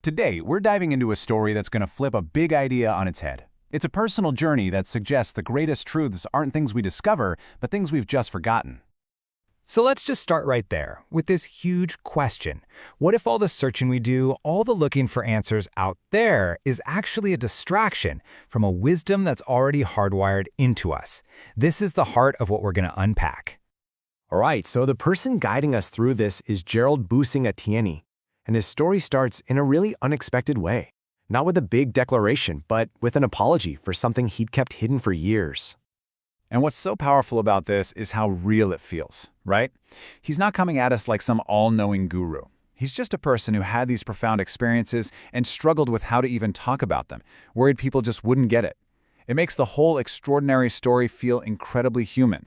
Today, we're diving into a story that's going to flip a big idea on its head. It's a personal journey that suggests the greatest truths aren't things we discover, but things we've just forgotten. So let's just start right there with this huge question. What if all the searching we do, all the looking for answers out there, is actually a distraction from a wisdom that's already hardwired into us? This is the heart of what we're going to unpack. All right, so the person guiding us through this is Gerald Busing-Etienne, and his story starts in a really unexpected way. Not with a big declaration, but with an apology for something he'd kept hidden for years. And what's so powerful about this is how real it feels, right? He's not coming at us like some all-knowing guru. He's just a person who had these profound experiences and struggled with how to even talk about them, worried people just wouldn't get it. It makes the whole extraordinary story feel incredibly human.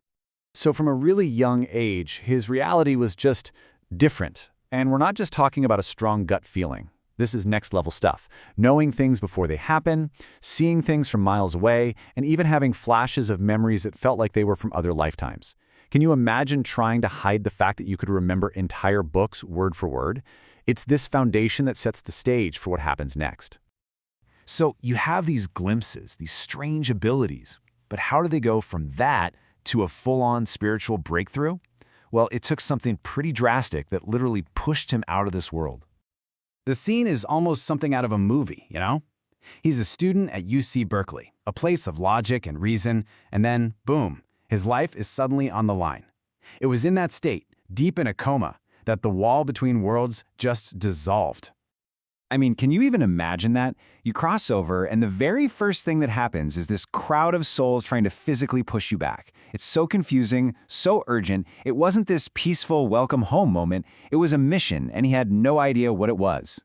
So from a really young age, his reality was just different. And we're not just talking about a strong gut feeling. This is next-level stuff. Knowing things before they happen, seeing things from miles away, and even having flashes of memories that felt like they were from other lifetimes. Can you imagine trying to hide the fact that you could remember entire books word for word? It's this foundation that sets the stage for what happens next. So you have these glimpses, these strange abilities, but how do they go from that to a full-on spiritual breakthrough? Well, it took something pretty drastic that literally pushed him out of this world. The scene is almost something out of a movie, you know? He's a student at UC Berkeley, a place of logic and reason, and then, boom, his life is suddenly on the line. It was in that state, deep in a coma, that the wall between worlds just dissolved. I mean, can you even imagine that? You cross over, and the very first thing that happens is this crowd of souls trying to physically push you back. It's so confusing, so urgent. It wasn't this peaceful welcome home moment. It was a mission, and he had no idea what it was.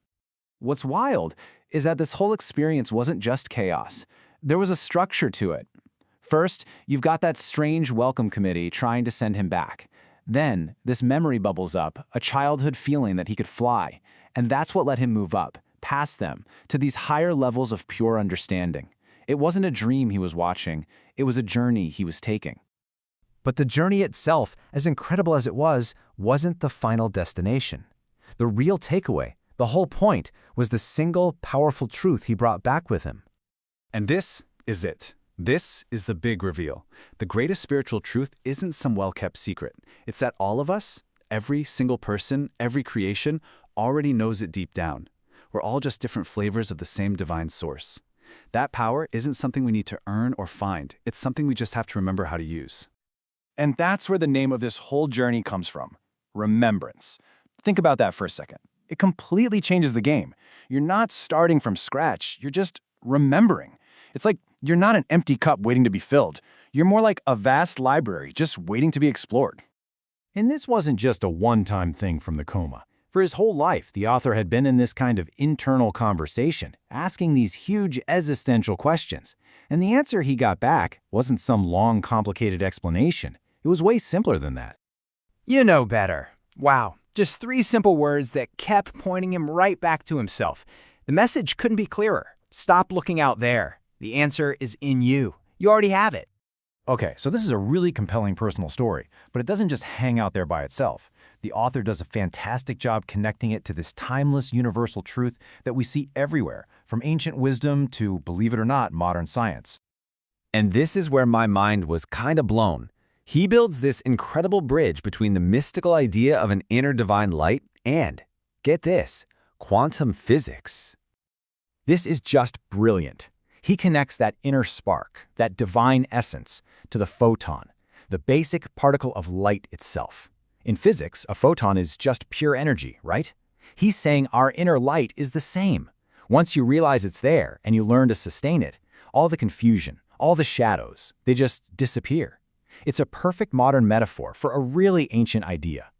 What's wild is that this whole experience wasn't just chaos. There was a structure to it. First, you've got that strange welcome committee trying to send him back. Then, this memory bubbles up, a childhood feeling that he could fly. And that's what let him move up, past them, to these higher levels of pure understanding. It wasn't a dream he was watching, it was a journey he was taking. But the journey itself, as incredible as it was, wasn't the final destination. The real takeaway, the whole point, was the single, powerful truth he brought back with him. And this is it. This is the big reveal. The greatest spiritual truth isn't some well-kept secret. It's that all of us, every single person, every creation, already knows it deep down. We're all just different flavors of the same divine source. That power isn't something we need to earn or find. It's something we just have to remember how to use. And that's where the name of this whole journey comes from. Remembrance. Think about that for a second. It completely changes the game. You're not starting from scratch. You're just remembering. It's like you're not an empty cup waiting to be filled. You're more like a vast library just waiting to be explored. And this wasn't just a one-time thing from the coma. For his whole life, the author had been in this kind of internal conversation, asking these huge existential questions. And the answer he got back wasn't some long, complicated explanation. It was way simpler than that. You know better. Wow, just 3 simple words that kept pointing him right back to himself. The message couldn't be clearer. Stop looking out there. The answer is in you. You already have it. Okay, so this is a really compelling personal story, but it doesn't just hang out there by itself. The author does a fantastic job connecting it to this timeless universal truth that we see everywhere, from ancient wisdom to, believe it or not, modern science. And this is where my mind was kind of blown. He builds this incredible bridge between the mystical idea of an inner divine light and, get this, quantum physics. This is just brilliant. He connects that inner spark, that divine essence, to the photon, the basic particle of light itself. In physics, a photon is just pure energy, right? He's saying our inner light is the same. Once you realize it's there and you learn to sustain it, all the confusion, all the shadows, they just disappear. It's a perfect modern metaphor for a really ancient idea.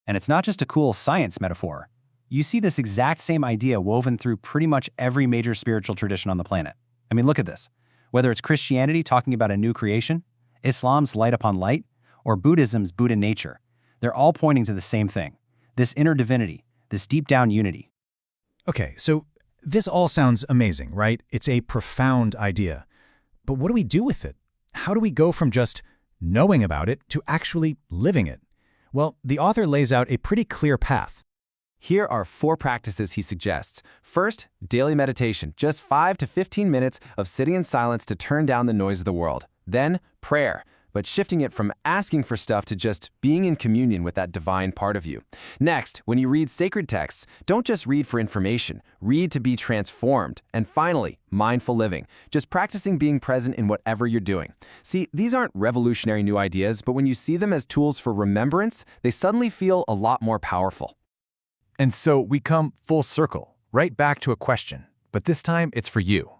And it's not just a cool science metaphor. You see this exact same idea woven through pretty much every major spiritual tradition on the planet. I mean, look at this. Whether it's Christianity talking about a new creation, Islam's light upon light, or Buddhism's Buddha nature, they're all pointing to the same thing, this inner divinity, this deep down unity. Okay, so this all sounds amazing, right? It's a profound idea. But what do we do with it? How do we go from just knowing about it to actually living it? Well, the author lays out a pretty clear path. Here are 4 practices he suggests. First, daily meditation, just 5 to 15 minutes of sitting in silence to turn down the noise of the world. Then, prayer, but shifting it from asking for stuff to just being in communion with that divine part of you. Next, when you read sacred texts, don't just read for information, read to be transformed. And finally, mindful living, just practicing being present in whatever you're doing. See, these aren't revolutionary new ideas, but when you see them as tools for remembrance, they suddenly feel a lot more powerful. And so we come full circle, right back to a question, but this time it's for you.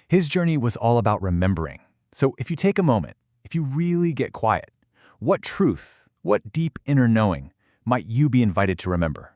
His journey was all about remembering. So if you take a moment, if you really get quiet, what truth, what deep inner knowing might you be invited to remember?